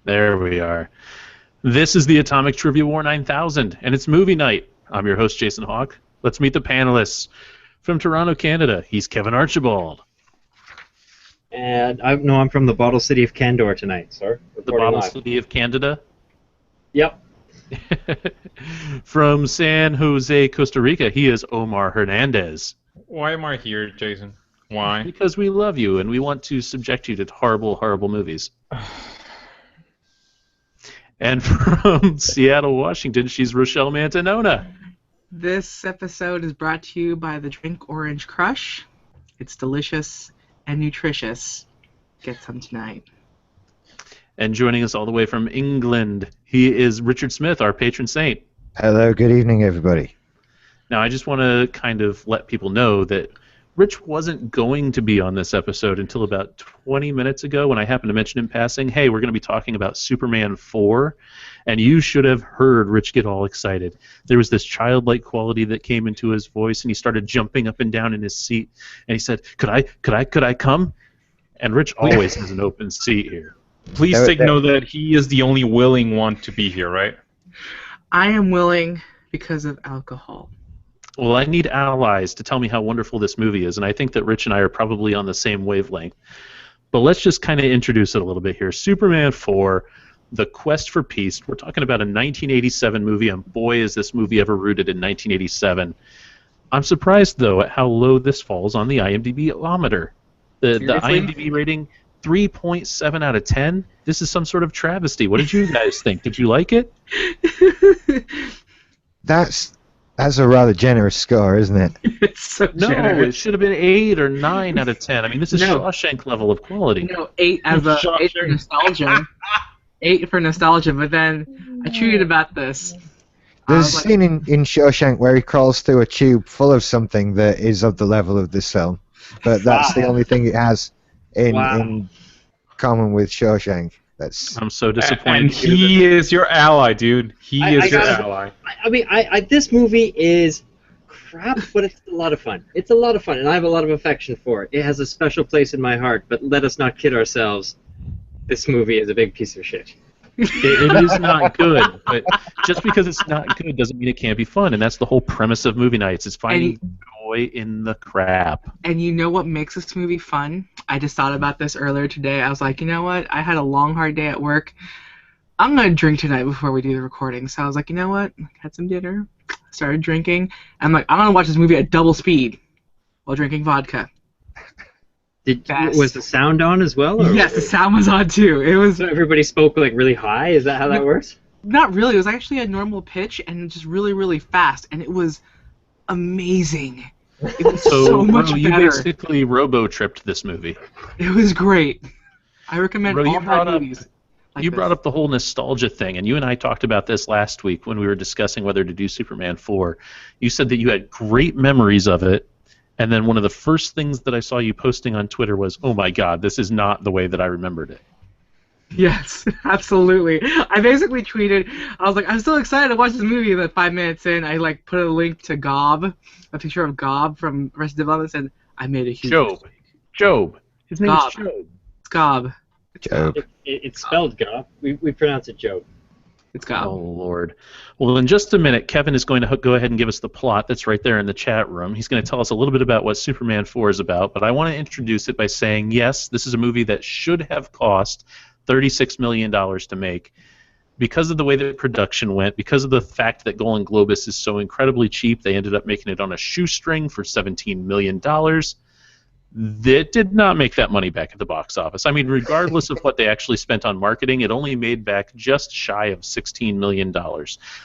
There we are. This is the Atomic Trivia War 9000, and it's movie night. I'm your host, Jason Hawk. Let's meet the panelists. From Toronto, Canada, he's Kevin Archibald. And I'm from the Bottle City of Candor tonight, sir. The Bottle City of Canada? Yep. From San Jose, Costa Rica, he is Omar Hernandez. Why am I here, Jason? Why? Because we love you, and we want to subject you to horrible, horrible movies. And from Seattle, Washington, she's Rochelle Mantanona. This episode is brought to you by the drink Orange Crush. It's delicious and nutritious. Get some tonight. And joining us all the way from England, he is Richard Smith, our patron saint. Hello, good evening, everybody. Now, I just want to kind of let people know that Rich wasn't going to be on this episode until about 20 minutes ago when I happened to mention in passing, hey, we're going to be talking about Superman 4, and you should have heard Rich get all excited. There was this childlike quality that came into his voice, and he started jumping up and down in his seat, and he said, could I come? And Rich always has an open seat here. Please take note that he is the only willing one to be here, right? I am willing because of alcohol. Well, I need allies to tell me how wonderful this movie is, and I think that Rich and I are probably on the same wavelength. But let's just kind of introduce it a little bit here. Superman 4, The Quest for Peace. We're talking about a 1987 movie, and boy, is this movie ever rooted in 1987. I'm surprised, though, at how low this falls on the IMDb-ometer. The IMDb rating, 3.7 out of 10. This is some sort of travesty. What did you guys think? Did you like it? That's a rather generous score, isn't it? It's so No, generous. it should have been 8 or 9 out of 10. I mean, this is Shawshank level of quality. No, 8 as a 8 for nostalgia. 8 for nostalgia, but then I tweeted about this. There's a scene in Shawshank where he crawls through a tube full of something that is of the level of this film, but that's the only thing it has in common with Shawshank. I'm so disappointed. And he is your ally, dude. He is your ally. I mean, this movie is crap, but it's a lot of fun. It's a lot of fun, and I have a lot of affection for it. It has a special place in my heart, but let us not kid ourselves. This movie is a big piece of shit. It is not good, but just because it's not good doesn't mean it can't be fun, and that's the whole premise of movie nights, is finding joy in the crap. And you know what makes this movie fun? I just thought about this earlier today. I was like, you know what? I had a long, hard day at work. I'm going to drink tonight before we do the recording. So I was like, you know what? Had some dinner, started drinking. I'm like, I'm going to watch this movie at double speed while drinking vodka. Was the sound on as well? Or yes, the sound was on too. It was. So everybody spoke like really high? Is that how that works? Not really. It was actually a normal pitch and just really, really fast. And it was amazing. It was so much better. You basically robo-tripped this movie. It was great. I recommend all bad movies. You brought up the whole nostalgia thing, and you and I talked about this last week when we were discussing whether to do Superman 4. You said that you had great memories of it, and then one of the first things that I saw you posting on Twitter was, oh my god, this is not the way that I remembered it. Yes, absolutely. I basically tweeted, I was like, I'm so excited to watch this movie, and then 5 minutes in, I like put a link to Gob, a picture of Gob from Arrested Development, and said, I made a huge mistake. Job. His name is Job. It's Gob. Job. It's spelled Gob. We pronounce it Job. It's Gob. Oh, Lord. Well, in just a minute, Kevin is going to go ahead and give us the plot that's right there in the chat room. He's going to tell us a little bit about what Superman 4 is about, but I want to introduce it by saying, yes, this is a movie that should have cost $36 million to make. Because of the way that production went, because of the fact that Golan Globus is so incredibly cheap, they ended up making it on a shoestring for $17 million. That did not make that money back at the box office. I mean, regardless of what they actually spent on marketing, it only made back just shy of $16 million.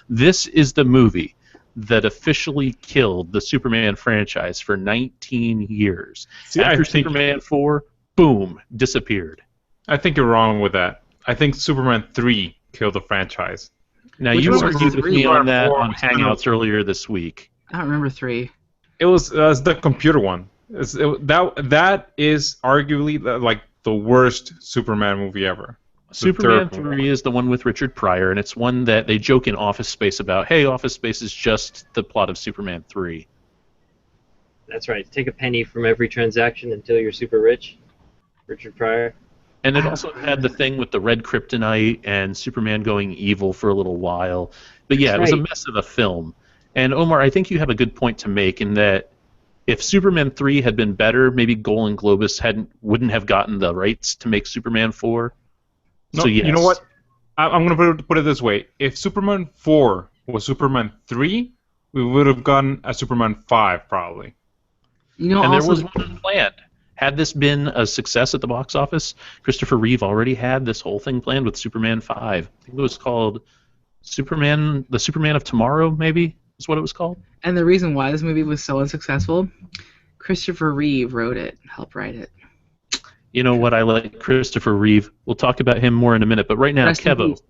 This is the movie that officially killed the Superman franchise for 19 years. After Superman 4, boom, disappeared. I think you're wrong with that. I think Superman 3 killed the franchise. Now, you argued with me on that on Hangouts earlier this week. I don't remember 3. It was the computer one. That is arguably like the worst Superman movie ever. Superman 3 is the one with Richard Pryor, and it's one that they joke in Office Space about, hey, Office Space is just the plot of Superman 3. That's right. Take a penny from every transaction until you're super rich. Richard Pryor. And it also had the thing with the red kryptonite and Superman going evil for a little while. But yeah, it was a mess of a film. And Omar, I think you have a good point to make in that if Superman 3 had been better, maybe Golan Globus wouldn't have gotten the rights to make Superman 4. No, So yes. you know what? I'm going to put it this way. If Superman 4 was Superman 3, we would have gotten a Superman 5 probably. You know, And also, there was one planned. Had this been a success at the box office, Christopher Reeve already had this whole thing planned with Superman 5. I think it was called Superman, the Superman of Tomorrow, maybe, is what it was called. and the reason why this movie was so unsuccessful, Christopher Reeve wrote it, helped write it. You know what? I like Christopher Reeve. We'll talk about him more in a minute. But right now, Rest in Kevo, peace.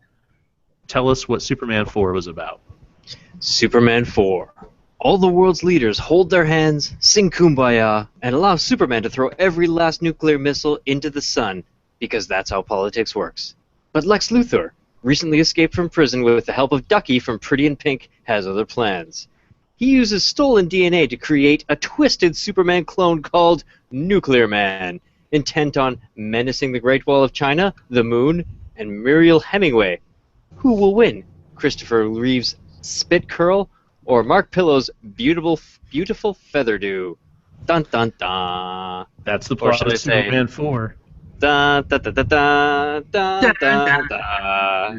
tell us what Superman 4 was about. Superman 4. All the world's leaders hold their hands, sing Kumbaya, and allow Superman to throw every last nuclear missile into the sun, because that's how politics works. But Lex Luthor, recently escaped from prison with the help of Ducky from Pretty in Pink, has other plans. He uses stolen DNA to create a twisted Superman clone called Nuclear Man, intent on menacing the Great Wall of China, the Moon, and Muriel Hemingway. Who will win? Christopher Reeve's spit curl or Mark Pillow's beautiful feather dew? Dun dun dun. That's the Or plot should of I say- Superman 4. Dun dun dun dun dun dun dun dun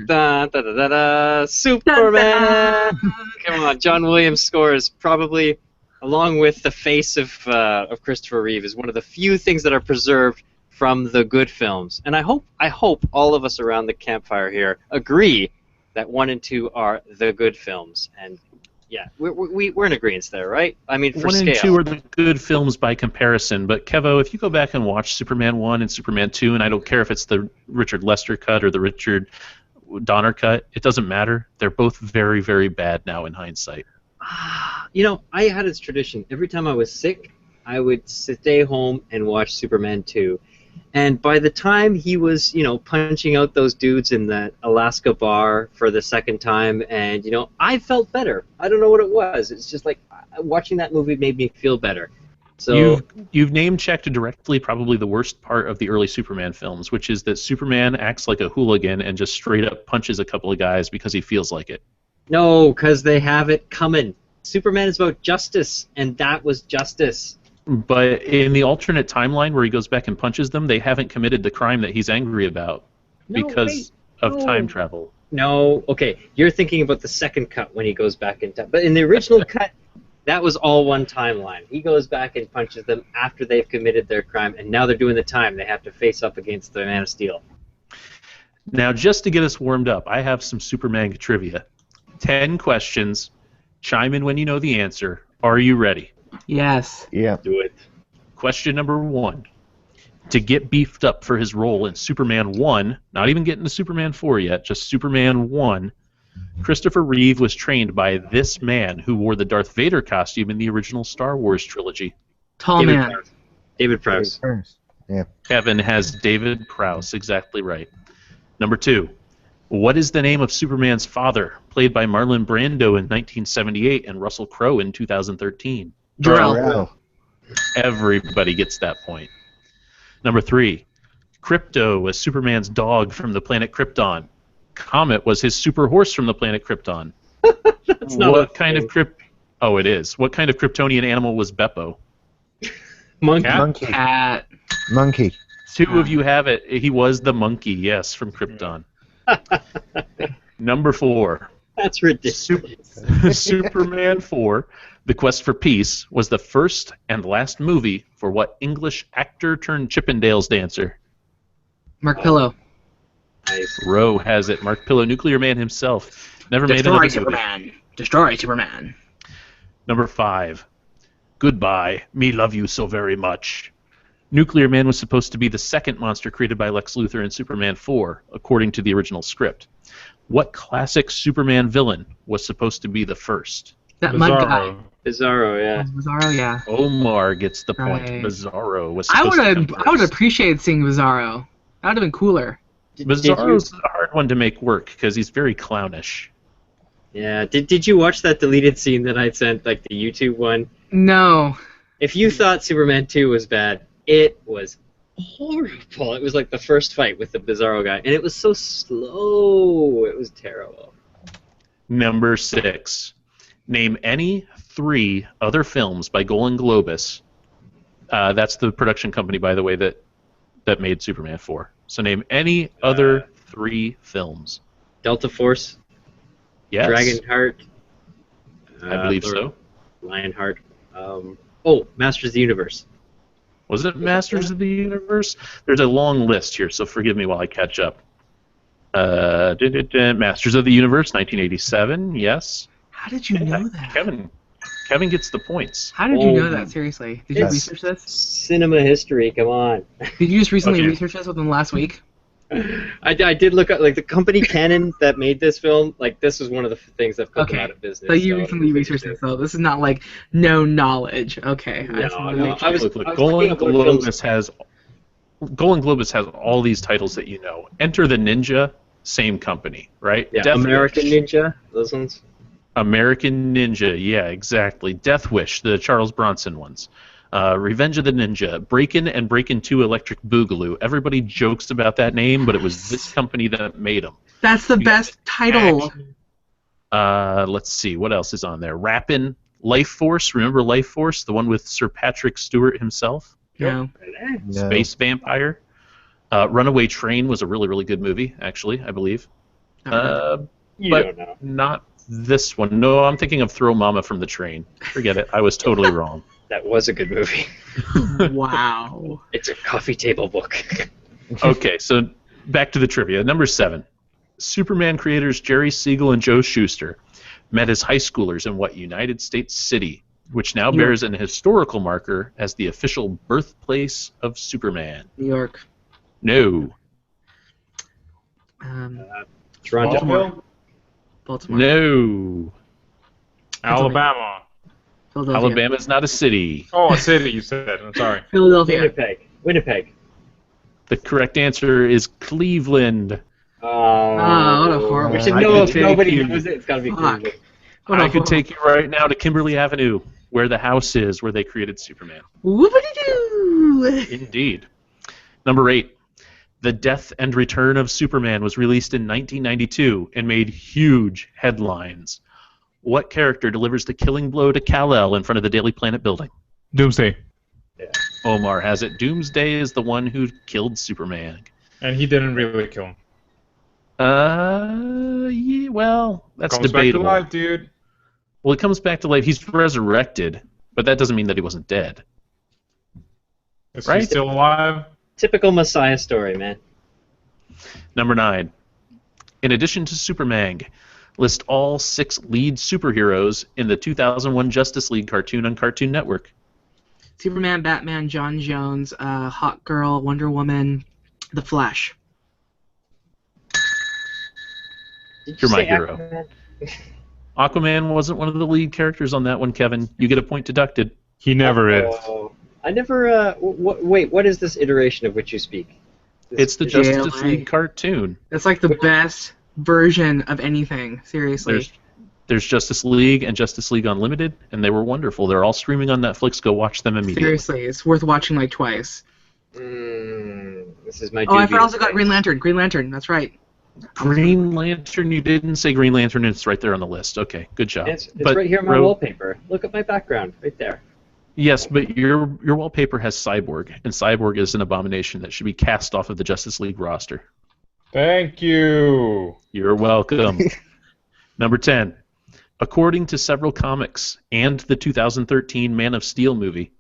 dun dun dun dun. Superman. Come on, John Williams scores probably, along with the face of Christopher Reeve, is one of the few things that are preserved from the good films. And I hope all of us around the campfire here agree that 1 and 2 are the good films. And yeah, we're in agreement there, right? I mean, for 1 scale. and 2 are the good films by comparison, but Kevo, if you go back and watch Superman 1 and Superman 2, and I don't care if it's the Richard Lester cut or the Richard Donner cut, it doesn't matter. They're both very, very bad now in hindsight. You know, I had this tradition. Every time I was sick, I would stay home and watch Superman 2. And by the time he was, punching out those dudes in that Alaska bar for the second time, and, I felt better. I don't know what it was. It's just like watching that movie made me feel better. So You've name-checked directly probably the worst part of the early Superman films, which is that Superman acts like a hooligan and just straight up punches a couple of guys because he feels like it. no, because they have it coming. Superman is about justice, and that was justice. But in the alternate timeline where he goes back and punches them, they haven't committed the crime that he's angry about No, because wait, of no. time travel. No, okay, you're thinking about the second cut when he goes back in time. But in the original cut, that was all one timeline. He goes back and punches them after they've committed their crime, and now they're doing the time. They have to face up against the Man of Steel. Now, just to get us warmed up, I have some Superman trivia. 10 questions. Chime in when you know the answer. Are you ready? Yes. Yeah. Do it. Question number 1. To get beefed up for his role in Superman 1, not even getting to Superman 4 yet, just Superman 1, Christopher Reeve was trained by this man who wore the Darth Vader costume in the original Star Wars trilogy. Tall man. Prowse. David Prowse. Yeah. Kevin has David Prowse, exactly right. Number 2. What is the name of Superman's father, played by Marlon Brando in 1978 and Russell Crowe in 2013? Jor-El. Jor-El. Everybody gets that point. Number 3. Krypto was Superman's dog from the planet Krypton. Comet was his super horse from the planet Krypton. That's not What a kind of thing. Oh, it is. What kind of Kryptonian animal was Beppo? Monkey. Cat? Monkey. Cat. Monkey. 2 of you have it. He was the monkey, yes, from Krypton. Number 4. That's ridiculous. Superman 4, The Quest for Peace, was the first and last movie for what English actor turned Chippendales dancer? Mark Pillow. Nice. Rowe has it. Mark Pillow, Nuclear Man himself. Never made Destroy another movie. Superman. Destroy Superman. Number 5. Goodbye, me love you so very much. Nuclear Man was supposed to be the second monster created by Lex Luthor in Superman 4, according to the original script. What classic Superman villain was supposed to be the first? That mud guy. Bizarro. Bizarro, yeah. Bizarro, yeah. Omar gets the point. Right. Bizarro was I supposed to come would first. appreciate seeing Bizarro. That would have been cooler. Did Bizarro's a hard one to make work because he's very clownish. Yeah. Did you watch that deleted scene that I sent, like the YouTube one? No. If you thought Superman 2 was bad, it was horrible. It was like the first fight with the Bizarro guy, and it was so slow. It was terrible. Number 6. Name any 3 other films by Golan Globus. That's the production company, by the way, that made Superman 4. So name any other 3 films. Delta Force. Yes. Dragonheart. I believe so. Lionheart. Masters of the Universe. Was it Masters of the Universe? There's a long list here, so forgive me while I catch up. Masters of the Universe, 1987. Yes. How did you know that? Kevin gets the points. How did you know that? Seriously, did you research this? Cinema history. Come on. Did you just recently research this within the last week? I did look at like the company Canon that made this film. Like this was one of the things that put them out of business. So you recently researched this, though. This is not like no knowledge. Okay. No, Golan Globus has all these titles that you know. Enter the Ninja, same company, right? Yeah. American Ninja, those ones. American Ninja, yeah, exactly. Death Wish, the Charles Bronson ones. Revenge of the Ninja, Breakin' and Breakin' 2 Electric Boogaloo. Everybody jokes about that name, but it was this company that made them. That's the best title. Let's see, what else is on there? Rappin', Life Force, remember Life Force? The one with Sir Patrick Stewart himself? No. Space Vampire. Runaway Train was a really, really good movie, actually, I believe. You but don't know. not this one. No, I'm thinking of Throw Mama from the Train. Forget it. I was totally wrong. That was a good movie. Wow. It's a coffee table book. Okay, so back to the trivia. Number 7. Superman creators Jerry Siegel and Joe Shuster met as high schoolers in what United States city, which now bears an historical marker as the official birthplace of Superman? New York. No. Toronto. Baltimore. No. Alabama. Philadelphia. Alabama's not a city. Oh, a city, you said. I'm sorry. Philadelphia. Winnipeg. The correct answer is Cleveland. Oh, what a horrible. We should I know could if take nobody you- knows it. It's got to be Fuck. Cleveland. I could take you right now to Kimberly Avenue, where the house is, where they created Superman. Whoopity-doo! Indeed. Number 8. The Death and Return of Superman was released in 1992 and made huge headlines. What character delivers the killing blow to Kal-El in front of the Daily Planet building? Doomsday. Omar has it. Doomsday is the one who killed Superman. And he didn't really kill him. Yeah, well, that's Comes debatable. back to life, dude. Well, he comes back to life. He's resurrected, but that doesn't mean that he wasn't dead. Is Right? he still alive? Typical Messiah story, man. Number 9. In addition to Superman, list all 6 lead superheroes in the 2001 Justice League cartoon on Cartoon Network. Superman, Batman, John Jones, Hawk Girl, Wonder Woman, The Flash. You're my hero. Aquaman wasn't one of the lead characters on that one, Kevin. You get a point deducted. He never is. I never. Wait, what is this iteration of which you speak? It's the Justice League cartoon. It's like the best version of anything. Seriously. There's Justice League and Justice League Unlimited, and they were wonderful. They're all streaming on Netflix. Go watch them immediately. Seriously, it's worth watching like twice. This is my. Oh, I also got Green Lantern. Green Lantern. That's right. Green Lantern. You didn't say Green Lantern. It's right there on the list. Okay, good job. It's right here on my wallpaper. Look at my background, right there. Yes, but your wallpaper has Cyborg, and Cyborg is an abomination that should be cast off of the Justice League roster. Thank you. You're welcome. Number 10. According to several comics and the 2013 Man of Steel movie,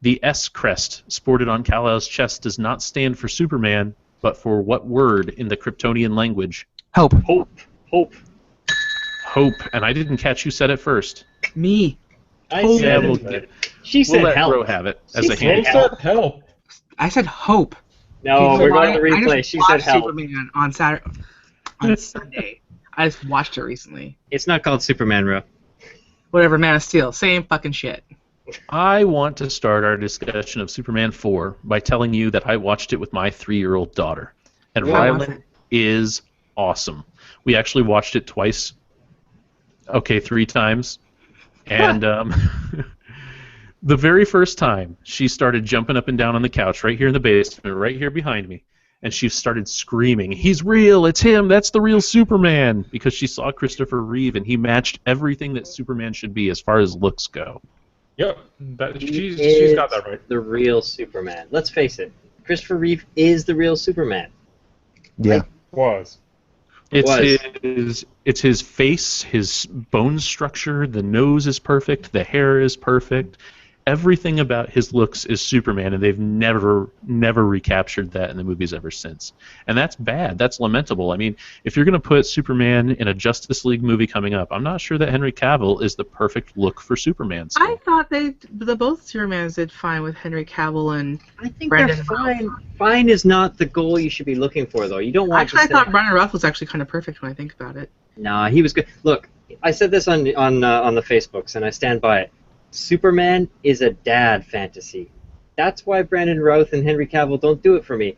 the S crest sported on Kal-El's chest does not stand for Superman, but for what word in the Kryptonian language? Hope. Hope. Hope. And I didn't catch who said it first. Me. I Yeah, said we'll it. She said We'll let help. Bro have it as She a said hint. help. Help. I said hope. No, we're going to I replay. just She said watched help. Superman on Saturday, on Sunday. I just watched it recently. It's not called Superman, bro. Whatever, Man of Steel, same fucking shit. I want to start our discussion of Superman 4 by telling you that I watched it with my 3-year-old daughter. And How was Rylan it? is awesome. We actually watched it twice. Okay, 3 times. And The very first time she started jumping up and down on the couch right here in the basement, right here behind me, and she started screaming, "He's real! It's him! That's the real Superman!" Because she saw Christopher Reeve, and he matched everything that Superman should be as far as looks go. Yep, He she's got that right. The real Superman. Let's face it, Christopher Reeve is the real Superman. Yeah. Was. It's his face, his bone structure, the nose is perfect, the hair is perfect. Everything about his looks is Superman, and they've never recaptured that in the movies ever since. And that's bad. That's lamentable. I mean, if you're going to put Superman in a Justice League movie coming up, I'm not sure that Henry Cavill is the perfect look for Superman still. I thought the both Supermans did fine with Henry Cavill and I think Brandon they're fine. Fine is not the goal you should be looking for, though. You don't want. Actually, I thought Brandon Routh was actually kind of perfect when I think about it. Nah, he was good. Look, I said this on the Facebooks, and I stand by it. Superman is a dad fantasy. That's why Brandon Routh and Henry Cavill don't do it for me.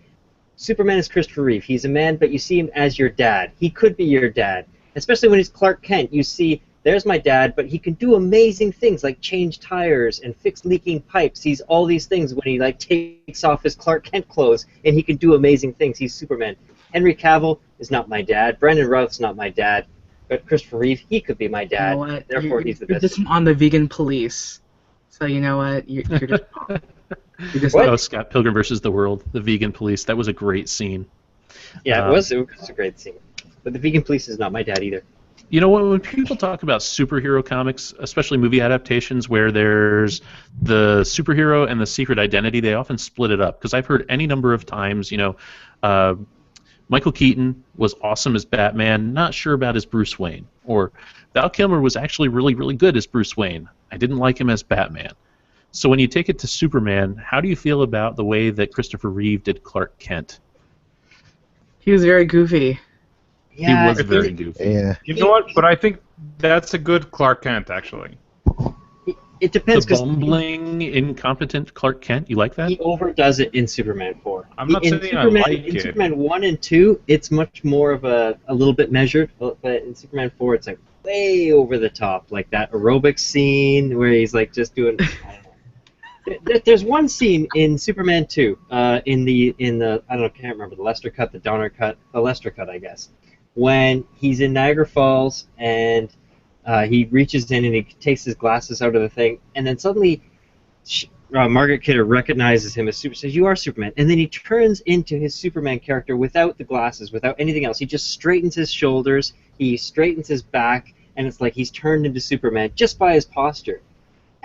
Superman is Christopher Reeve. He's a man, but you see him as your dad. He could be your dad. Especially when he's Clark Kent. You see, there's my dad, but he can do amazing things like change tires and fix leaking pipes. He's all these things when he like takes off his Clark Kent clothes, and he can do amazing things. He's Superman. Henry Cavill is not my dad. Brandon Routh's not my dad. But Christopher Reeve, he could be my dad. You know what? Therefore, he's the You're best. just on the vegan police. So you know what? You're just wrong. You're just What? Oh, Scott Pilgrim versus the World, the vegan police. That was a great scene. Yeah, it was a great scene. But the vegan police is not my dad either. You know, when people talk about superhero comics, especially movie adaptations, where there's the superhero and the secret identity, they often split it up. Because I've heard any number of times, you know, Michael Keaton was awesome as Batman, not sure about his Bruce Wayne. Or Val Kilmer was actually really, really good as Bruce Wayne. I didn't like him as Batman. So when you take it to Superman, how do you feel about the way that Christopher Reeve did Clark Kent? He was very goofy. Yeah, He was very goofy. Yeah. You know what? But I think that's a good Clark Kent, actually. It depends The because bumbling, incompetent Clark Kent, you like that? he overdoes it in Superman 4. I'm not in saying Superman, I like in it. Superman 1 and 2, it's much more of a little bit measured, but in Superman 4, it's like way over the top, like that aerobic scene where he's like just doing. I don't know. There's one scene in Superman 2, in the I don't know, can't remember the Lester cut, the Donner cut, the Lester cut, I guess, when he's in Niagara Falls and he reaches in and he takes his glasses out of the thing, and then suddenly Margaret Kidder recognizes him as Superman, says, "You are Superman," and then he turns into his Superman character without the glasses, without anything else. He just straightens his shoulders, he straightens his back, and it's like he's turned into Superman just by his posture.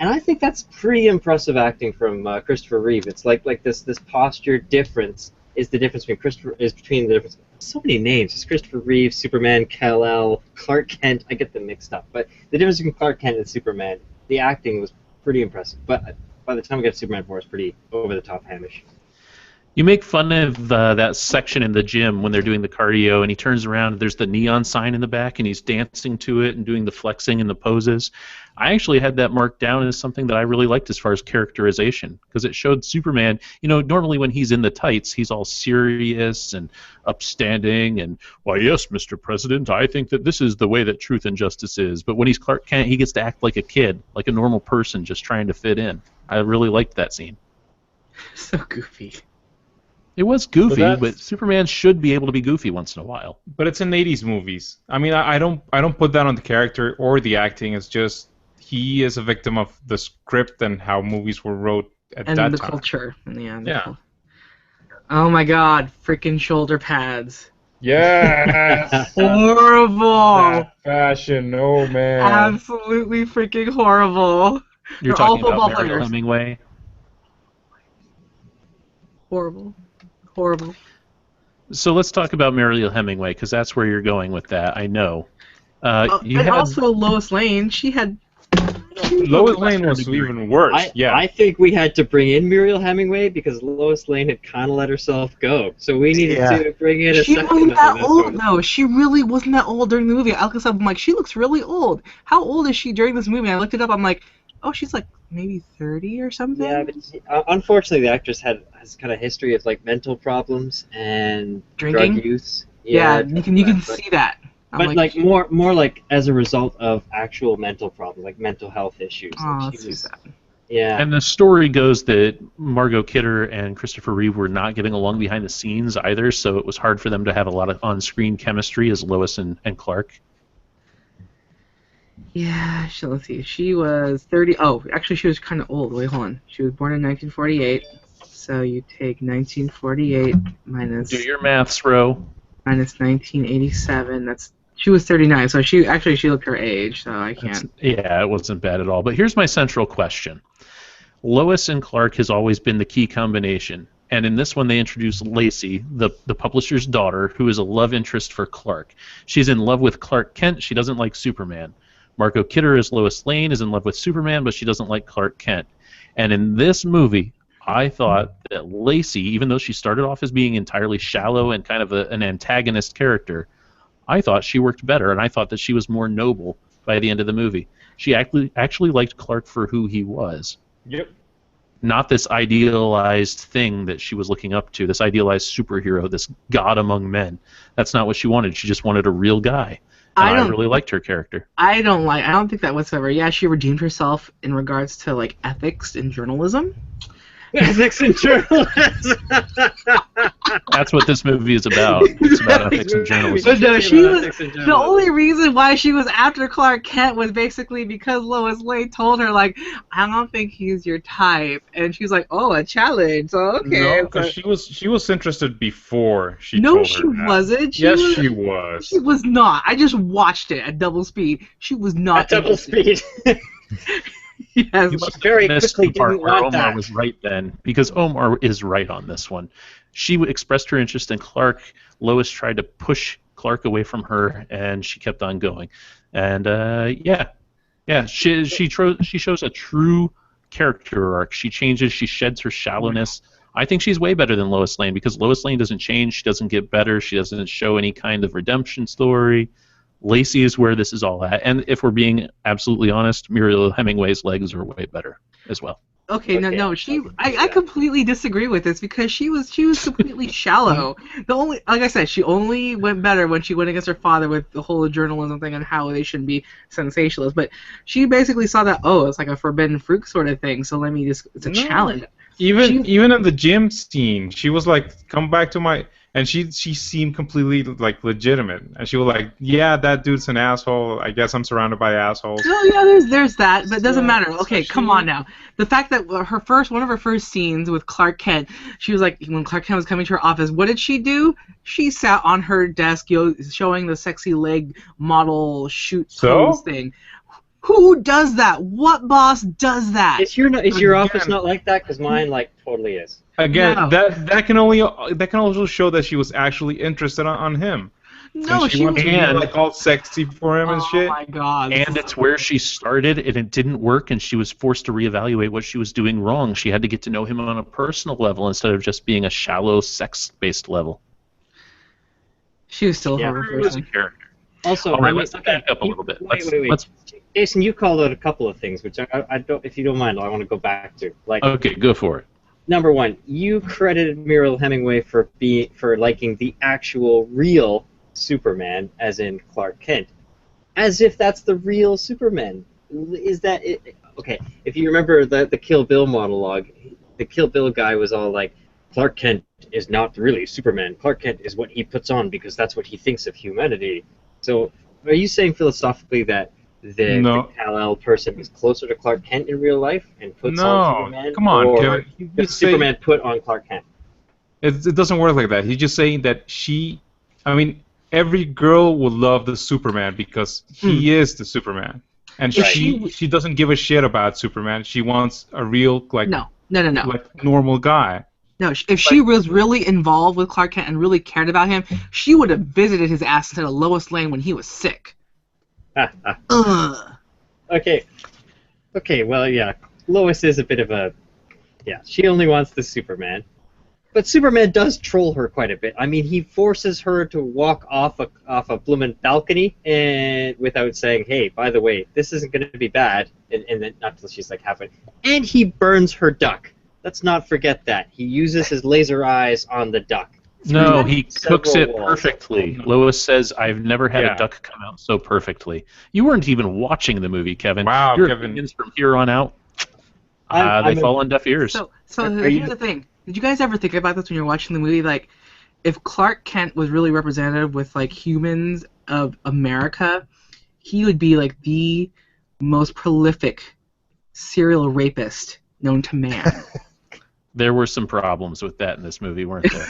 And I think that's pretty impressive acting from Christopher Reeve. It's like this posture difference is the difference between the difference. So many names. It's Christopher Reeve, Superman, Kal-El, Clark Kent. I get them mixed up. But the difference between Clark Kent and Superman, the acting was pretty impressive. But by the time we got to Superman 4, it's pretty over-the-top hamish. You make fun of that section in the gym when they're doing the cardio, and he turns around and there's the neon sign in the back, and he's dancing to it and doing the flexing and the poses. I actually had that marked down as something that I really liked as far as characterization, because it showed Superman, you know, normally when he's in the tights, he's all serious and upstanding and, "Why, yes, Mr. President, I think that this is the way that truth and justice is." But when he's Clark Kent, he gets to act like a kid, like a normal person just trying to fit in. I really liked that scene. So goofy. It was goofy, But but Superman should be able to be goofy once in a while. But it's in '80s movies. I mean, I don't put that on the character or the acting. It's just he is a victim of the script and how movies were wrote at And that the time. culture. Yeah. Yeah. Oh my god, freaking shoulder pads. Yes. Horrible. That fashion, oh man. Absolutely freaking horrible. You're They're all talking about football Mariel players. Hemingway. Horrible. Horrible. So let's talk about Mariel Hemingway, because that's where you're going with that. I know. You And had also Lois Lane, she had... Lois Lane was even worse. I think we had to bring in Muriel Hemingway because Lois Lane had kind of let herself go. So we needed to bring in a She second wasn't of that this old, one. though. She really wasn't that old during the movie. I looked this up, I'm like, she looks really old. How old is she during this movie? And I looked it up, I'm like, oh, she's like maybe 30 or something? Yeah, but unfortunately the actress has kind of history of like mental problems and Drinking? drug use. Yeah, you can but, see that. I'm But like more like as a result of actual mental problems, like mental health issues. Oh, Like, that's she too was, sad. Yeah. And the story goes that Margot Kidder and Christopher Reeve were not getting along behind the scenes either, so it was hard for them to have a lot of on-screen chemistry as Lois and Clark. Yeah, let's see. She was 30. Oh, actually, she was kind of old. Wait, hold on. She was born in 1948. So you take 1948 minus Do your maths, Ro. minus 1987. She was 39. So she looked her age. So I can't. Yeah, it wasn't bad at all. But here's my central question. Lois and Clark has always been the key combination. And in this one, they introduce Lacey, the publisher's daughter, who is a love interest for Clark. She's in love with Clark Kent. She doesn't like Superman. Margot Kidder as Lois Lane is in love with Superman, but she doesn't like Clark Kent. And in this movie, I thought that Lacey, even though she started off as being entirely shallow and kind of an antagonist character, I thought she worked better, and I thought that she was more noble by the end of the movie. She actually liked Clark for who he was. Yep. Not this idealized thing that she was looking up to, this idealized superhero, this god among men. That's not what she wanted. She just wanted a real guy. And I really liked her character. I don't think that whatsoever. Yeah, she redeemed herself in regards to like ethics in journalism. Ethics in journalism. That's what this movie is about. It's about ethics in journalism. But no, the only reason why she was after Clark Kent was basically because Lois Lane told her, like, I don't think he's your type, and she's like, oh, a challenge. So okay. No, she was interested before she no, told she her that. wasn't. She was. She was not. I just watched it at double speed. She was not. At double speed. Yes. You must very have missed quickly the part didn't where want Omar that. was right then, because Omar is right on this one. She expressed her interest in Clark. Lois tried to push Clark away from her, and she kept on going. And she shows a true character arc. She changes. She sheds her shallowness. I think she's way better than Lois Lane because Lois Lane doesn't change. She doesn't get better. She doesn't show any kind of redemption story. Lacey is where this is all at, and if we're being absolutely honest, Muriel Hemingway's legs are way better as well. Okay, no, I completely disagree with this because she was completely shallow. Like I said, she only went better when she went against her father with the whole journalism thing and how they shouldn't be sensationalist. But she basically saw that, it's like a forbidden fruit sort of thing. So it's a challenge. Even in the gym scene, she was like, "Come back to my." And she seemed completely like legitimate, and she was like, "Yeah, that dude's an asshole. I guess I'm surrounded by assholes." Oh yeah, there's that, but it doesn't matter. Okay, come on now. The fact that one of her first scenes with Clark Kent, she was like, when Clark Kent was coming to her office, what did she do? She sat on her desk, showing the sexy leg model shoot pose thing. Who does that? What boss does that? Is your office not like that? Because mine totally is. Again, No. that can also show that she was actually interested on him. No, and she wanted to be like all sexy for him and shit. Oh my god. And it's where she started, and it didn't work, and she was forced to reevaluate what she was doing wrong. She had to get to know him on a personal level instead of just being a shallow, sex-based level. She was still a horrible She was a person. character. Also, All right, let's back up a little bit. Wait. Jason, you called out a couple of things, which I don't. If you don't mind, I want to go back to. Like, Okay, go for it. number one, you credited Muriel Hemingway for liking the actual real Superman, as in Clark Kent, as if that's the real Superman. Is that it? Okay, if you remember the Kill Bill monologue, the Kill Bill guy was all like, Clark Kent is not really Superman. Clark Kent is what he puts on because that's what he thinks of humanity. So, are you saying philosophically that the Kal-El person is closer to Clark Kent in real life and puts on Superman? Come on, or Kevin. does Superman put on Clark Kent? It doesn't work like that. He's just saying that every girl would love the Superman because he is the Superman. And she doesn't give a shit about Superman. She wants a real, No. like normal guy. No, if she was really involved with Clark Kent and really cared about him, she would have visited his ass instead of Lois Lane when he was sick. Okay, well, yeah, Lois is a bit of a... Yeah, she only wants the Superman. But Superman does troll her quite a bit. I mean, he forces her to walk off a bloomin' balcony and without saying, hey, by the way, this isn't going to be bad, and then not until she's like halfway. And he burns her duck. Let's not forget that. He uses his laser eyes on the duck. No, he cooks it walls. perfectly. Lois says, I've never had a duck come out so perfectly. You weren't even watching the movie, Kevin. Wow, Your Kevin. opinions from here on out. They fall on deaf ears. So here's the thing. Did you guys ever think about this when you're watching the movie? Like, if Clark Kent was really representative with like humans of America, he would be like the most prolific serial rapist known to man. There were some problems with that in this movie, weren't there?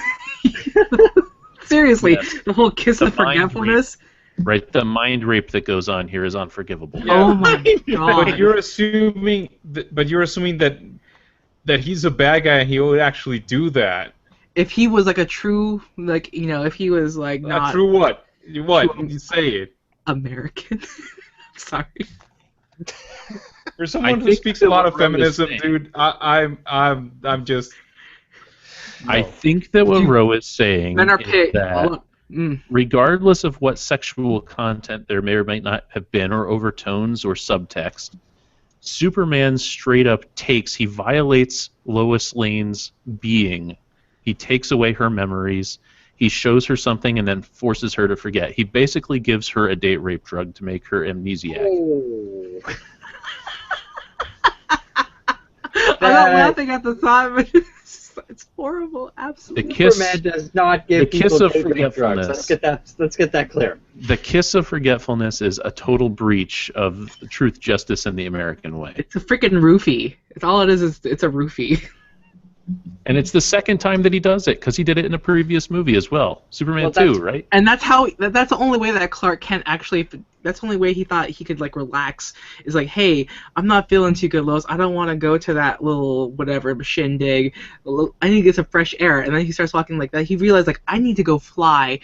Seriously, Yes. the whole kiss of forgetfulness. Right, the mind rape that goes on here is unforgivable. Yeah. Oh my god! But you're assuming that he's a bad guy and he would actually do that. If he was like a true, like, you know, if he was like not True what? What? You say it. American. Sorry. For someone who think speaks a lot of what Ro is feminism, saying- dude, I'm just. I think that what Ro is saying Men are is pig. that regardless of what sexual content there may or may not have been, or overtones or subtext, Superman straight up he violates Lois Lane's being. He takes away her memories. He shows her something and then forces her to forget. He basically gives her a date rape drug to make her amnesiac. Oh. I'm not laughing at the thought, but it's horrible. Absolutely. Superman does not give the kiss people of date rape forgetfulness. drugs. Let's get that clear. The kiss of forgetfulness is a total breach of truth, justice, and the American way. It's a freaking roofie. It's all it is it's a roofie. And it's the second time that he does it, because he did it in a previous movie as well. Superman 2, right? And that's the only way that Clark Kent actually, that's the only way he thought he could like relax, is like, hey, I'm not feeling too good, Lois. I don't want to go to that little whatever shindig. I need to get some fresh air. And then he starts walking like that. He realized like, I need to go fly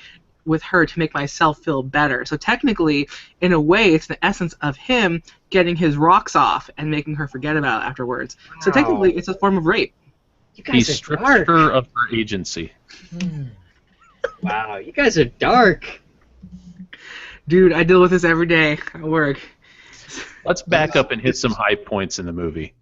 with her to make myself feel better. So technically, in a way, it's the essence of him getting his rocks off and making her forget about it afterwards. Wow. So technically, it's a form of rape. You guys He are stripped dark. her of her agency. Wow, you guys are dark. Dude, I deal with this every day at work. Let's back up and hit some high points in the movie.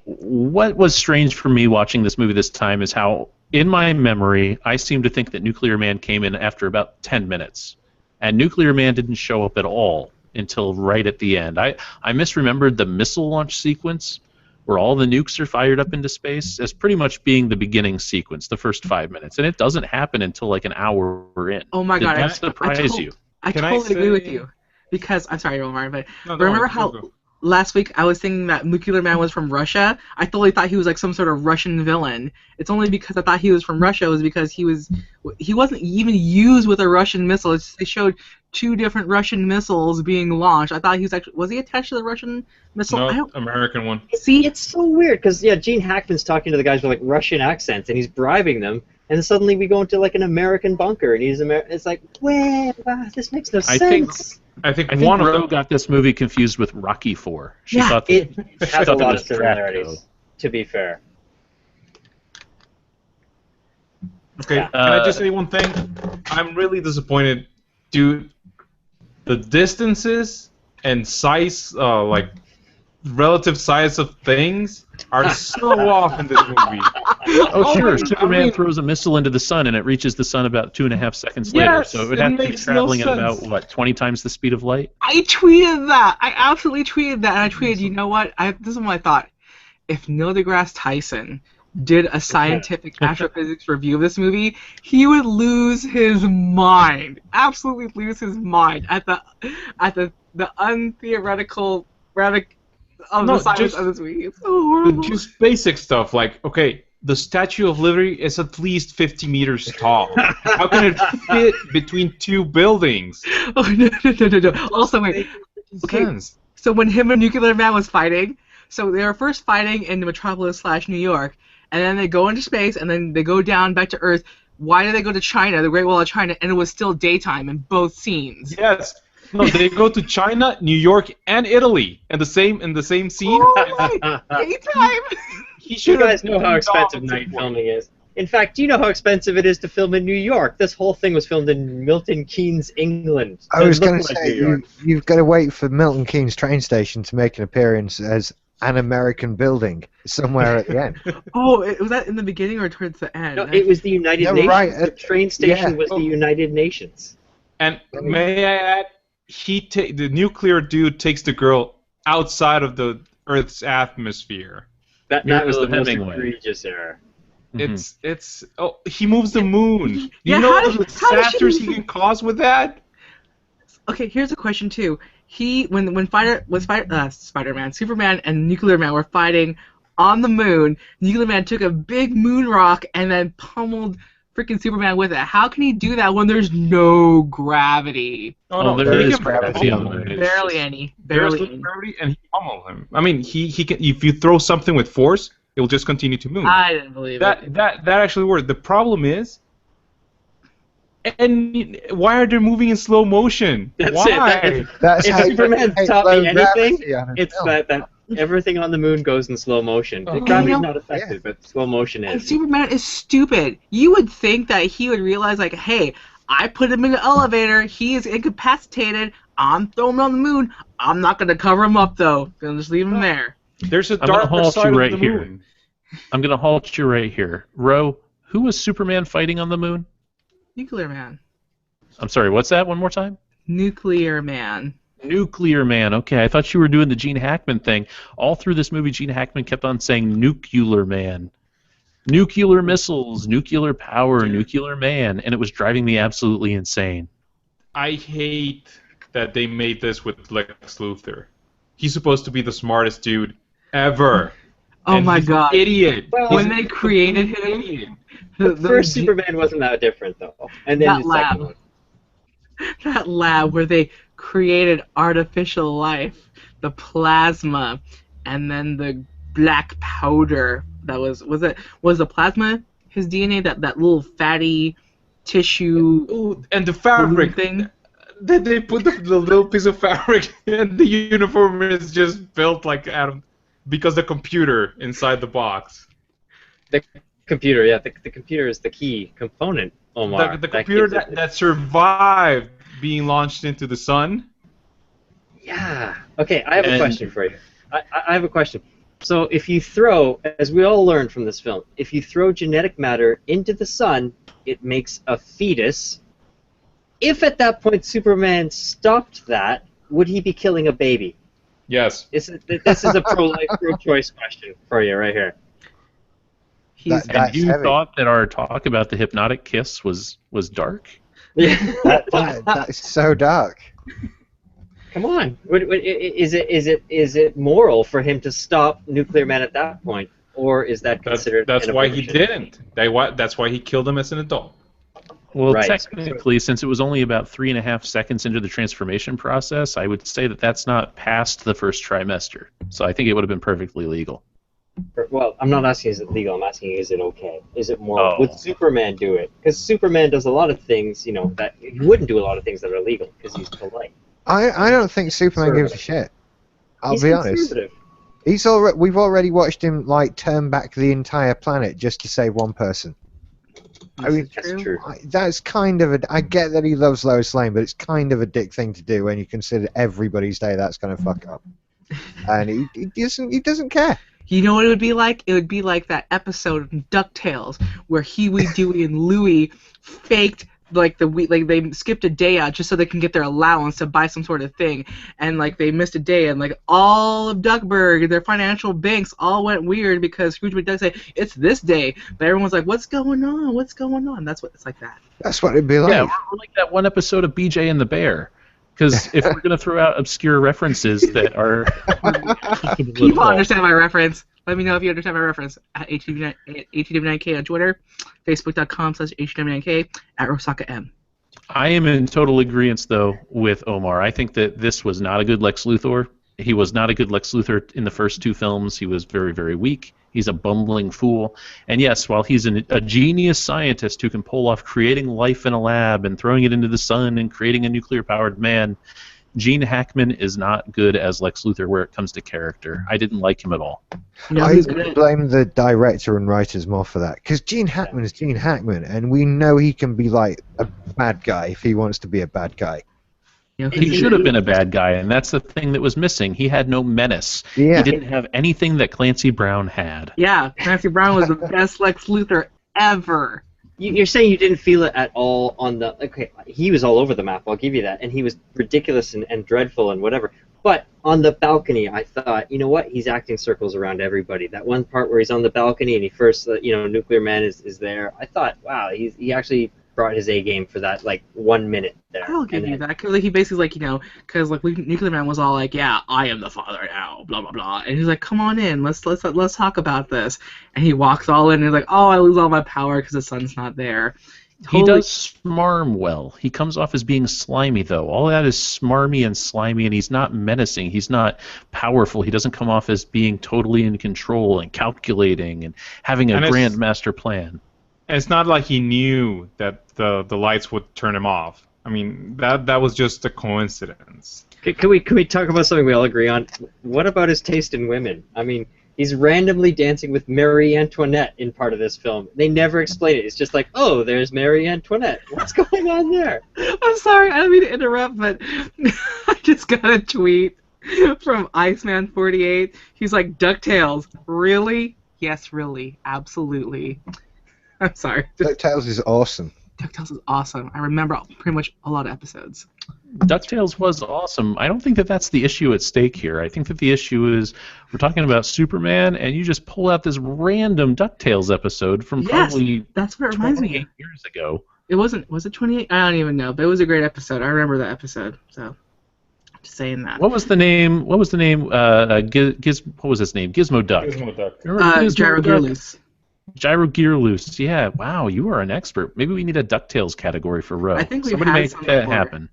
What was strange for me watching this movie this time is how, in my memory, I seem to think that Nuclear Man came in after about 10 minutes. And Nuclear Man didn't show up at all until right at the end. I misremembered the missile launch sequence, where all the nukes are fired up into space, as pretty much being the beginning sequence, the first 5 minutes. And it doesn't happen until like an hour in. Oh my god. Did that surprise you? I totally agree with you. Because, I'm sorry, Omar, but remember how last week I was thinking that Nuclear Man was from Russia? I totally thought he was like some sort of Russian villain. It's only because I thought he was from Russia was because he wasn't even used with a Russian missile. They showed 2 different Russian missiles being launched. I thought was he attached to the Russian missile? No, American one. See, it's so weird because Gene Hackman's talking to the guys with like Russian accents and he's bribing them, and then suddenly we go into like an American bunker and he's It's like, wow, this makes no sense. I think one of them got this movie confused with Rocky IV. She thought that, it has a lot of was similarities. Draco. To be fair. Okay, Yeah. can I just say one thing? I'm really disappointed, dude. The distances and size, like relative size of things, are so off in this movie. Oh, sure. Superman throws a missile into the sun, and it reaches the sun about 2.5 seconds later. So it would have to be traveling at about, what, 20 times the speed of light? I tweeted that. I absolutely tweeted that. And I tweeted, you know what? This is what I thought. If Neil deGrasse Tyson did a scientific astrophysics review of this movie, he would lose his mind. Absolutely lose his mind at the untheoretical of the science of this movie. It's so horrible. Just basic stuff like, okay, the Statue of Liberty is at least 50 meters tall. How can it fit between 2 buildings? Oh, no. Also, wait. Okay, so when him and Nuclear Man was fighting, so they were first fighting in the Metropolis/New York, and then they go into space, and then they go down back to Earth. Why did they go to China, the Great Wall of China, and it was still daytime in both scenes? Yes. No, they go to China, New York, and Italy in the same scene. Oh my, daytime! You guys know how expensive night filming is. In fact, do you know how expensive it is to film in New York? This whole thing was filmed in Milton Keynes, England. I was going to say, you've got to wait for Milton Keynes train station to make an appearance as an American building somewhere at the end. Oh, was that in the beginning or towards the end? No, it was the United Nations. Right. The train station was the United Nations. And may I add, the nuclear dude takes the girl outside of the Earth's atmosphere. That Yours was was the the most Hemingway. egregious error. It's he moves the moon. You Yeah, know how the does she disasters he move can cause with that? Okay, here's a question too. Spider-Man, Superman, and Nuclear Man were fighting on the moon. Nuclear Man took a big moon rock and then pummeled freaking Superman with it. How can he do that when there's no gravity? Oh Oh, no, there he is can gravity on pummel the him. moon. Barely any. There's Barely no any. gravity, and he pummel him. I mean, he can. If you throw something with force, it will just continue to move. I didn't believe it. That actually worked. The problem is, and why are they moving in slow motion? That's why? it. That's If how Superman you taught low me anything, gravity on a it's film. that everything on the moon goes in slow motion. Oh. Gravity's You know- not affected, but slow motion And is. Superman is stupid. You would think that he would realize, like, hey, I put him in the elevator. He is incapacitated. I'm throwing him on the moon. I'm not gonna cover him up though. Gonna just leave him there. There's a I'm gonna dark halt side you of right the here. moon. I'm going to halt you right here. Ro, who was Superman fighting on the moon? Nuclear Man. I'm sorry, what's that? One more time? Nuclear Man. Nuclear Man. Okay, I thought you were doing the Gene Hackman thing. All through this movie, Gene Hackman kept on saying Nuclear Man. Nuclear missiles, nuclear power, nuclear man, and it was driving me absolutely insane. I hate that they made this with Lex Luthor. He's supposed to be the smartest dude ever. Oh And my he's an god. idiot. Well, When He's they a created complete him, idiot. The first Superman wasn't that different, though. And then That the second lab. one. that lab where they created artificial life, the plasma, and then the black powder that was the plasma his DNA, that little fatty tissue Ooh, and the balloon fabric. thing. Then they put the little piece of fabric, and the uniform is just built like Adam, because the computer inside the box. The computer, yeah. The computer is the key component, Omar. The computer gives it- that survived being launched into the sun. Yeah. Okay, I have a And- question for you. I have a question. So if you throw, as we all learned from this film, if you throw genetic matter into the sun, it makes a fetus. If at that point Superman stopped that, would he be killing a baby? Yes. This is a pro-life, pro-choice question for you right here. He's That- And you heavy. thought that our talk about the hypnotic kiss was dark? That's so dark. Come on. Is it moral for him to stop Nuclear Man at that point, or is that considered? That's an why he abortion? didn't. That's why he killed him as an adult. Well, Right. technically, since it was only about 3.5 seconds into the transformation process, I would say that that's not past the first trimester. So I think it would have been perfectly legal. Well, I'm not asking is it legal. I'm asking is it okay? Is it moral? Oh. Would Superman do it? Because Superman does a lot of things, that he wouldn't do a lot of things that are illegal because he's polite. I don't think Superman gives a shit. I'll He's be honest. conservative. We've already watched him turn back the entire planet just to save one person. I mean, That's true. that's kind of I get that he loves Lois Lane, but it's kind of a dick thing to do when you consider everybody's day that's going to fuck up. And he doesn't care. You know what it would be like? It would be like that episode of DuckTales where Huey, Dewey, and Louie faked they skipped a day out just so they can get their allowance to buy some sort of thing, and they missed a day, and all of Duckburg and their financial banks all went weird because Scrooge McDuck said it's this day, but everyone's like, what's going on? What's going on? That's what it's like that. That's what it'd be like. Yeah, we're like that one episode of BJ and the Bear. Because if we're going to throw out obscure references that are... People understand my reference. Let me know if you understand my reference at ATW9K on Twitter, Facebook.com/ATW9K, at Rosaka M. I am in total agreement, though, with Omar. I think that this was not a good Lex Luthor. He was not a good Lex Luthor in the first two films. He was very, very weak. He's a bumbling fool. And yes, while he's a genius scientist who can pull off creating life in a lab and throwing it into the sun and creating a nuclear-powered man, Gene Hackman is not good as Lex Luthor where it comes to character. I didn't like him at all. I blame the director and writers more for that, because Gene Hackman is Gene Hackman, and we know he can be a bad guy if he wants to be a bad guy. He should have been a bad guy, and that's the thing that was missing. He had no menace. Yeah. He didn't have anything that Clancy Brown had. Yeah, Clancy Brown was the best Lex Luthor ever. You're saying you didn't feel it at all on the... Okay, he was all over the map, I'll give you that, and he was ridiculous and dreadful and whatever. But on the balcony, I thought, you know what? He's acting circles around everybody. That one part where he's on the balcony and he first, Nuclear Man is there. I thought, wow, he actually brought his A game for that, like, 1 minute there. I'll give you that, because like, he basically, like, because like Nuclear Man was all like, yeah, I am the father now, blah blah blah, and he's like, come on in, let's talk about this, and he walks all in and he's like, oh, I lose all my power because the sun's not there. He does smarm well. He comes off as being slimy, though. All that is smarmy and slimy, and he's not menacing. He's not powerful. He doesn't come off as being totally in control and calculating and having a grand master plan. And it's not like he knew that the lights would turn him off. I mean, that was just a coincidence. Can we talk about something we all agree on? What about his taste in women? I mean, he's randomly dancing with Marie Antoinette in part of this film. They never explain it. It's just like, oh, there's Marie Antoinette. What's going on there? I'm sorry, I don't mean to interrupt, but I just got a tweet from Iceman48. He's like, DuckTales, really? Yes, really, absolutely. I'm sorry. DuckTales is awesome. DuckTales is awesome. I remember pretty much a lot of episodes. DuckTales was awesome. I don't think that that's the issue at stake here. I think that the issue is we're talking about Superman, and you just pull out this random DuckTales episode from probably that's what it reminds 28 me. years ago. It wasn't. Was it 28? I don't even know. But it was a great episode. I remember that episode. So, just saying that. What was the name? What was his name? What was his name? Gizmo Duck. Gizmo Duck. Gyro Gearloose. Gyro Gearloose. Yeah. Wow, you are an expert. Maybe we need a DuckTales category for Roe. I think we've Somebody had make some that before. happen.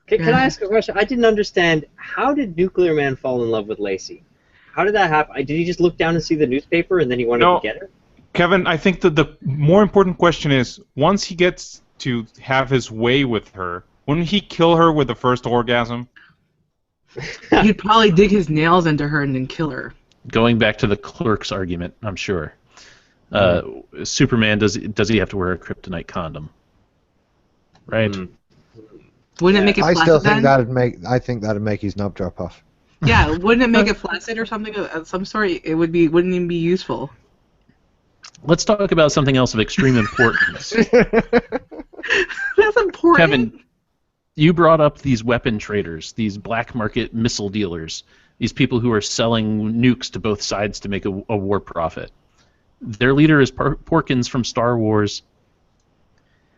Can I ask a question? I didn't understand. How did Nuclear Man fall in love with Lacey? How did that happen? Did he just look down and see the newspaper and then he wanted to get her? Kevin, I think that the more important question is, once he gets to have his way with her, wouldn't he kill her with the first orgasm? He'd probably dig his nails into her and then kill her. Going back to the Clerks argument, I'm sure. Superman, does he have to wear a kryptonite condom? Right? Wouldn't it make it I flaccid still think then? I think that'd make his knob drop off. Yeah, wouldn't it make it flaccid or something of some sort? It wouldn't even be useful. Let's talk about something else of extreme importance. That's important. Kevin, you brought up these weapon traders, these black market missile dealers, these people who are selling nukes to both sides to make a war profit. Their leader is Porkins from Star Wars.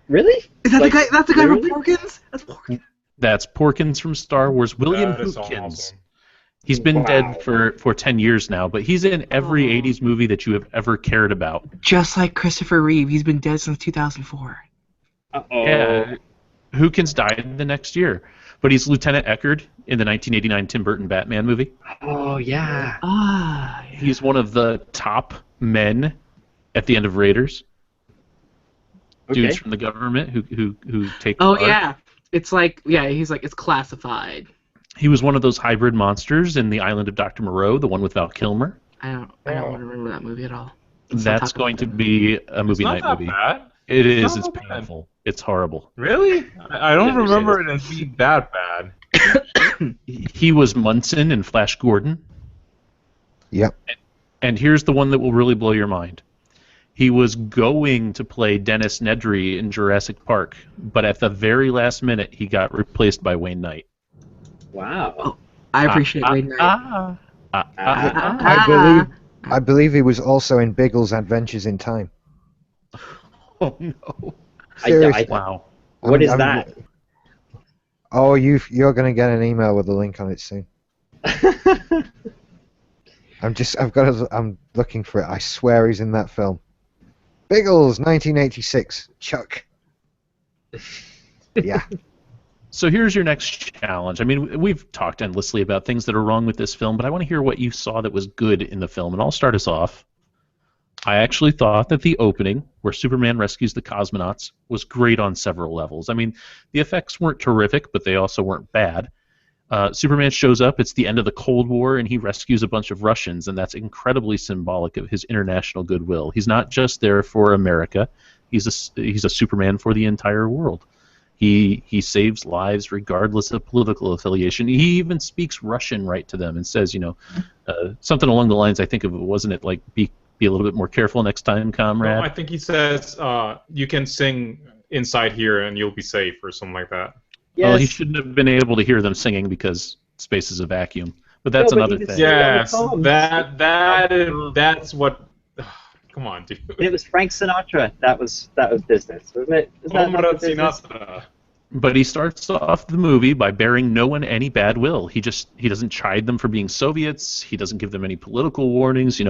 Really? Is that the guy? That's the guy from Porkins? That's Porkins. That's Porkins from Star Wars. William That is Hootkins. awesome. He's been dead for 10 years now, but he's in every 80s movie that you have ever cared about. Just like Christopher Reeve, he's been dead since 2004. Uh-oh. Yeah, Hootkins died the next year, but he's Lieutenant Eckard in the 1989 Tim Burton Batman movie. Oh, yeah. Ah. Yeah. He's one of the top men at the end of Raiders. Okay. Dudes from the government who take Oh part. yeah. It's like he's like it's classified. He was one of those hybrid monsters in The Island of Dr. Moreau, the one with Val Kilmer. I don't remember that movie at all. That's going to be a movie night not movie. That bad. It is. not It's that bad. painful. It's horrible. Really? I don't Never remember seen it as being that bad. He was Munson in Flash Gordon. Yep. And here's the one that will really blow your mind. He was going to play Dennis Nedry in Jurassic Park, but at the very last minute, he got replaced by Wayne Knight. Wow. I appreciate Wayne Knight. I believe he was also in Biggles' Adventures in Time. Oh, no. Seriously. Wow. What is that? Oh, you're going to get an email with a link on it soon. I'm looking for it. I swear he's in that film. Biggles, 1986. Chuck. Yeah. So here's your next challenge. I mean, we've talked endlessly about things that are wrong with this film, but I want to hear what you saw that was good in the film, and I'll start us off. I actually thought that the opening, where Superman rescues the cosmonauts, was great on several levels. I mean, the effects weren't terrific, but they also weren't bad. Superman shows up, it's the end of the Cold War, and he rescues a bunch of Russians, and that's incredibly symbolic of his international goodwill. He's not just there for America, he's a Superman for the entire world. He saves lives regardless of political affiliation. He even speaks Russian right to them and says, something along the lines, I think of, wasn't it like, be a little bit more careful next time, comrade? No, I think he says, you can sing inside here and you'll be safe, or something like that. Yes. Well, he shouldn't have been able to hear them singing because space is a vacuum. But that's No, but another you can thing. see it on the Yes, columns. that's what. Come on, dude. It was Frank Sinatra. That was business, wasn't it? Was that not the Comrade business? Sinatra. But he starts off the movie by bearing no one any bad will. He doesn't chide them for being Soviets. He doesn't give them any political warnings.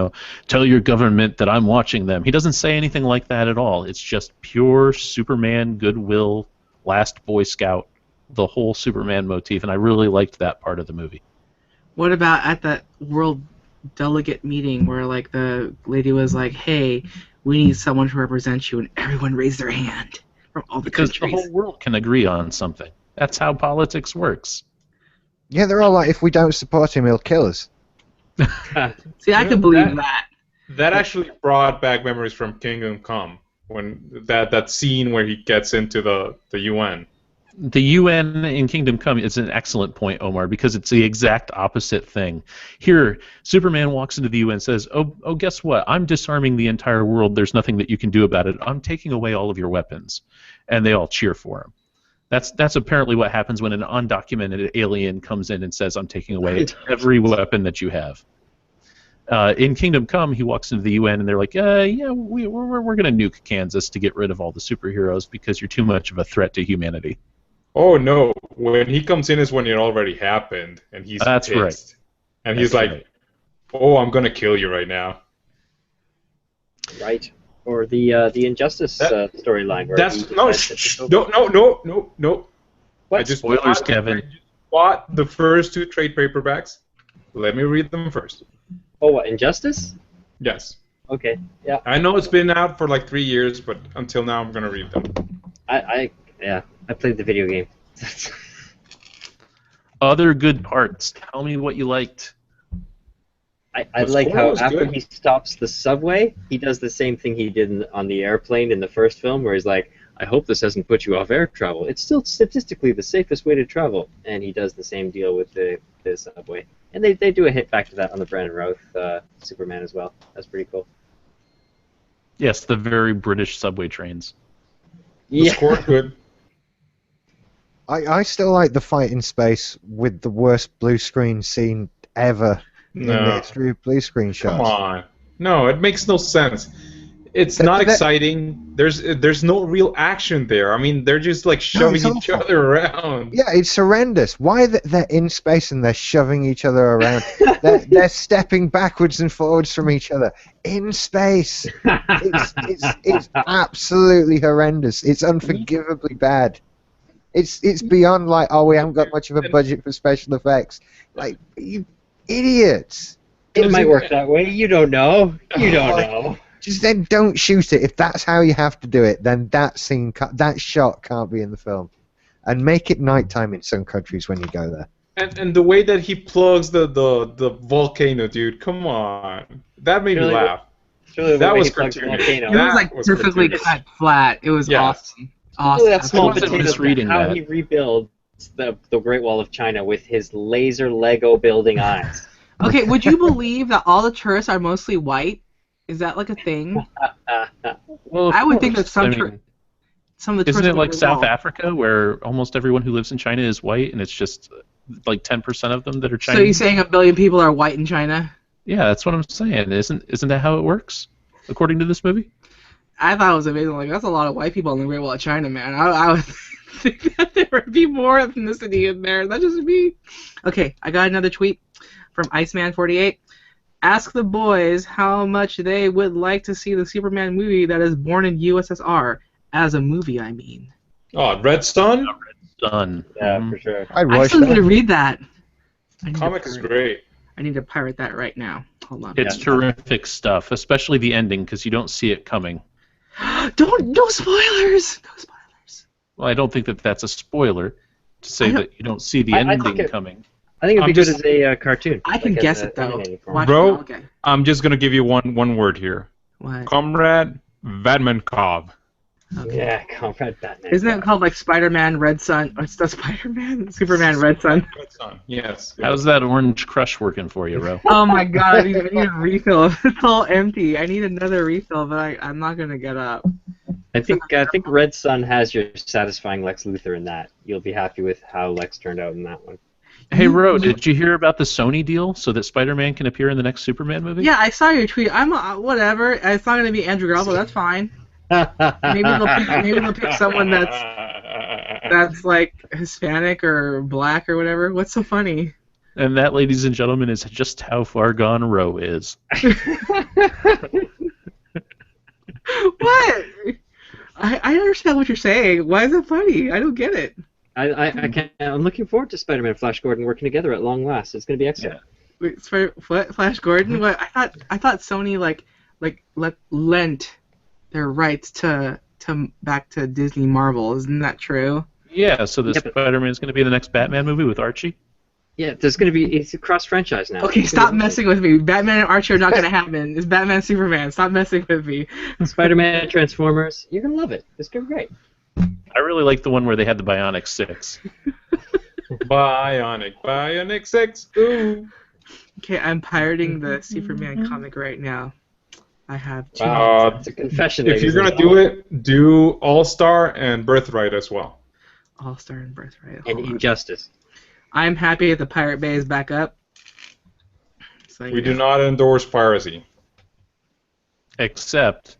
Tell your government that I'm watching them. He doesn't say anything like that at all. It's just pure Superman goodwill, last Boy Scout, the whole Superman motif, and I really liked that part of the movie. What about at that World Delegate meeting where like the lady was like, "Hey, we need someone to represent you," and everyone raised their hand from all the Because countries. the whole world can agree on something. That's how politics works. Yeah, they're all like, if we don't support him, he'll kill us. See, I could believe that. That actually brought back memories from Kingdom Come, when that scene where he gets into the UN. The UN in Kingdom Come is an excellent point, Omar, because it's the exact opposite thing. Here, Superman walks into the UN and says, oh, guess what? I'm disarming the entire world. There's nothing that you can do about it. I'm taking away all of your weapons. And they all cheer for him. That's apparently what happens when an undocumented alien comes in and says, I'm taking away every weapon that you have. In Kingdom Come, he walks into the UN and they're like, we're going to nuke Kansas to get rid of all the superheroes because you're too much of a threat to humanity. Oh no! When he comes in is when it already happened, and he's That's pissed. right. And he's That's like, right. "Oh, I'm gonna kill you right now." Right. Or the Injustice storyline. where That's he no, decides to take over. no. What? I just Spoilers, Kevin. bought the first 2 trade paperbacks. Let me read them first. Oh, what? Injustice? Yes. Okay. Yeah. I know it's been out for like 3 years, but until now I'm gonna read them. I played the video game. Other good parts. Tell me what you liked. I The like score how was after good. he stops the subway, he does the same thing he did on the airplane in the first film, where he's like, I hope this hasn't put you off air travel. It's still statistically the safest way to travel. And he does the same deal with the subway. And they do a hit back to that on the Brandon Routh Superman as well. That's pretty cool. Yes, the very British subway trains. The score good. I still like the fight in space with the worst blue screen scene ever in the No, history of blue screen come shots. on. No, it makes no sense. It's not exciting. There's no real action there. I mean, they're just like shoving each other around. Yeah, it's horrendous. Why they're in space and they're shoving each other around? they're stepping backwards and forwards from each other in space. It's absolutely horrendous. It's unforgivably bad. It's beyond like, oh, we haven't got much of a budget for special effects. Like, you idiots. It might work that way. You don't know. You don't know. Just then don't shoot it. If that's how you have to do it, then that scene, that shot can't be in the film. And make it nighttime in some countries when you go there. And the way that he plugs the volcano, dude, come on. That made me laugh. That was cartoonish. It was like perfectly cut flat. It was awesome. Really that small wasn't potato misreading how that. he rebuilds the Great Wall of China with his laser Lego building eyes. Okay, would you believe that all the tourists are mostly white? Is that like a thing? Well, I would think that some I of mean, the tourists isn't it would like be South wrong. Africa where almost everyone who lives in China is white and it's just like 10% of them that are So Chinese? you're saying 1 billion people are white in China? Yeah, that's what I'm saying. Isn't that how it works according to this movie? I thought it was amazing. Like, that's a lot of white people in the Great Wall of China, man. I would think that there would be more ethnicity in there. That's just me. Okay, I got another tweet from Iceman48. Ask the boys how much they would like to see the Superman movie that is born in USSR. As a movie, I mean. Oh, Red Sun? Done. Yeah, for sure. I'd I watch still need to that. read that. Comic is great. I need to pirate that right now. Hold on. It's terrific stuff, especially the ending because you don't see it coming. No spoilers! No spoilers. Well, I don't think that that's a spoiler to say that you don't see the I think ending it- coming. I think it'd be I'm good just- as a cartoon. I can like guess as a it, though. animated form. Watch Bro. it. Okay. I'm just gonna give you one word here. What? Comrade Vadmankov. Yeah, Comrade Batman. Isn't it called like Spider-Man Red Sun? Or it's the Spider-Man? Superman Red Sun? Red Sun. Yes. How's that Orange Crush working for you, Ro? Oh my god, I need a refill. It's all empty. I need another refill, but I'm not going to get up. I think Red Sun has your satisfying Lex Luthor in that. You'll be happy with how Lex turned out in that one. Hey, Ro, did you hear about the Sony deal so that Spider-Man can appear in the next Superman movie? Yeah, I saw your tweet. I'm whatever. It's not gonna be Andrew Garfield. That's fine. Maybe they'll pick someone that's like Hispanic or black or whatever. What's so funny? And that, ladies and gentlemen, is just how far gone Ro is. What? I understand what you're saying. Why is it funny? I don't get it. I can't. I'm looking forward to Spider-Man and Flash Gordon working together at long last. It's going to be excellent. Yeah. Wait, what? Flash Gordon? What? I thought Sony lent their rights to back to Disney Marvel. Isn't that true? Yeah. So the Spider-Man's going to be in the next Batman movie with Archie. Yeah, there's going to be it's a cross-franchise now. Okay, stop messing with me. Batman and Archie are not going to happen. It's Batman Superman. Stop messing with me. Spider-Man, Transformers. You're going to love it. It's going to be great. I really like the one where they had the Bionic 6. Bionic 6. Ooh. Okay, I'm pirating the Superman comic right now. I have two. It's a confession. If you're going to do it, do All-Star and Birthright as well. All-Star and Birthright. And Injustice. I'm happy that the Pirate Bay is back up. So, We do not endorse piracy. Except,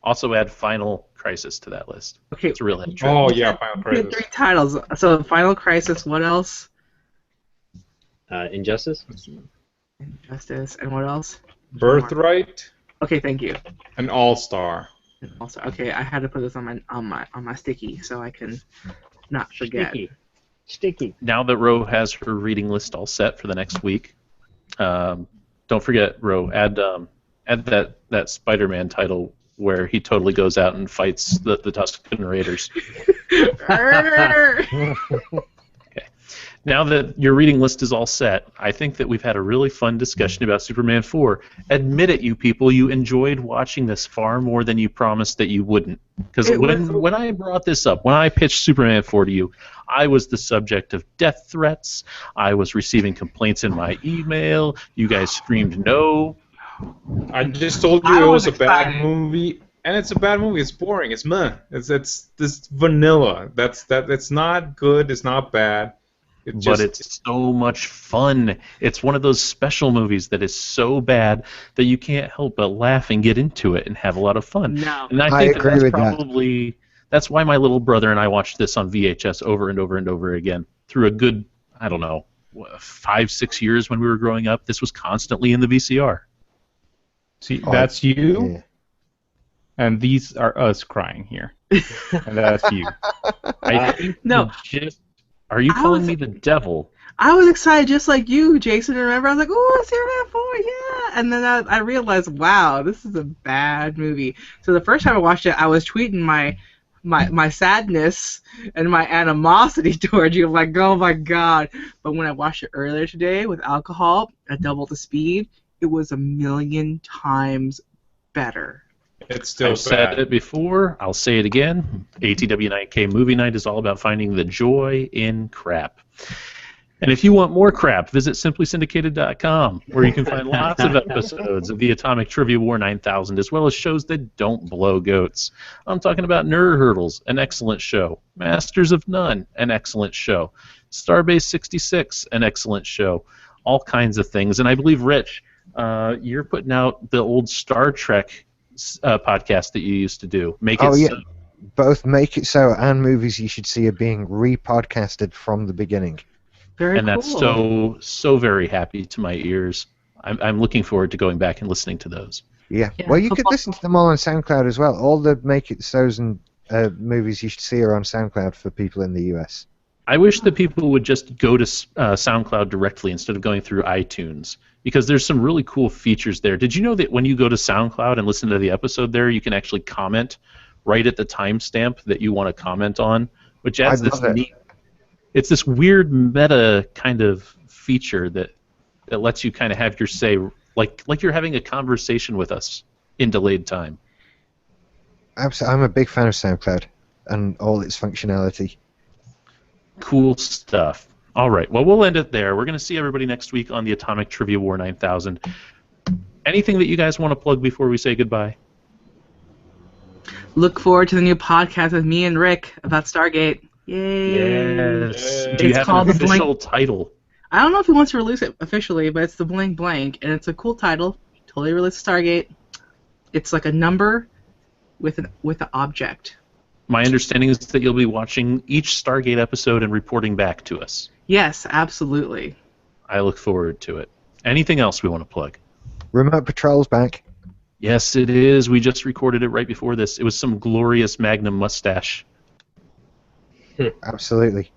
also add Final Crisis to that list. Okay. It's a real hit. Oh, yeah, Final We have Crisis. 3 titles. So Final Crisis, what else? Injustice. Injustice, and what else? Birthright Okay, thank you. and All-Star. Also, okay, I had to put this on my sticky so I can not forget. Sticky. Now that Ro has her reading list all set for the next week, don't forget, Ro, add that Spider-Man title where he totally goes out and fights the Tuscan Raiders. Okay. Now that your reading list is all set, I think that we've had a really fun discussion about Superman 4. Admit it, you people, you enjoyed watching this far more than you promised that you wouldn't. Because when I brought this up, when I pitched Superman 4 to you, I was the subject of death threats. I was receiving complaints in my email. You guys screamed no. I just told you it was a bad movie, and it's a bad movie. It's boring. It's meh. It's this vanilla. It's not good. It's not bad. But it's so much fun. It's one of those special movies that is so bad that you can't help but laugh and get into it and have a lot of fun. No. And I think agree that's with that. probably that's why my little brother and I watched this on VHS over and over and over again through a good, I don't know, 5-6 years when we were growing up. This was constantly in the VCR. See, that's you, Yeah. and these are us crying here, and that's you. I think No. Are you calling me the devil? I was excited just like you, Jason. Remember, I was like, "Oh, Superman 4, yeah!" And then I realized, wow, this is a bad movie. So the first time I watched it, I was tweeting my sadness and my animosity towards you. I'm like, oh my god. But when I watched it earlier today with alcohol at double the speed, it was 1,000,000 times better. It's still I've said it before. I'll say it again. ATW9K Movie Night is all about finding the joy in crap. And if you want more crap, visit simplysyndicated.com, where you can find lots of episodes of the Atomic Trivia War 9000, as well as shows that don't blow goats. I'm talking about Nerd Hurdles, an excellent show. Masters of None, an excellent show. Starbase 66, an excellent show. All kinds of things. And I believe, Rich, you're putting out the old Star Trek podcast that you used to do. So. Both Make It So and Movies You Should See are being re-podcasted from the beginning. Very and cool. That's so very happy to my ears. I'm looking forward to going back and listening to those. Yeah. Well, you could listen to them all on SoundCloud as well. All the Make It So's and Movies You Should See are on SoundCloud for people in the US. I wish that people would just go to SoundCloud directly instead of going through iTunes, because there's some really cool features there. Did you know that when you go to SoundCloud and listen to the episode there, you can actually comment right at the timestamp that you want to comment on, which adds this neat. It's this weird meta kind of feature that lets you kind of have your say, like you're having a conversation with us in delayed time. Absolutely. I'm a big fan of SoundCloud and all its functionality. Cool stuff. All right. Well, we'll end it there. We're going to see everybody next week on the Atomic Trivia War 9000. Anything that you guys want to plug before we say goodbye? Look forward to the new podcast with me and Rick about Stargate. Yay! Yes. Do you have called an the official title? I don't know if he wants to release it officially, but it's the Blank Blank, and it's a cool title. Totally relates to Stargate. It's like a number with an object. My understanding is that you'll be watching each Stargate episode and reporting back to us. Yes, absolutely. I look forward to it. Anything else we want to plug? Remote Patrol's back. Yes, it is. We just recorded it right before this. It was some glorious Magnum mustache. Absolutely.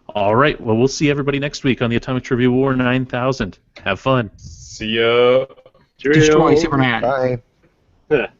All right. Well, we'll see everybody next week on the Atomic Trivia War 9000. Have fun. See ya. Destroy Superman. Bye.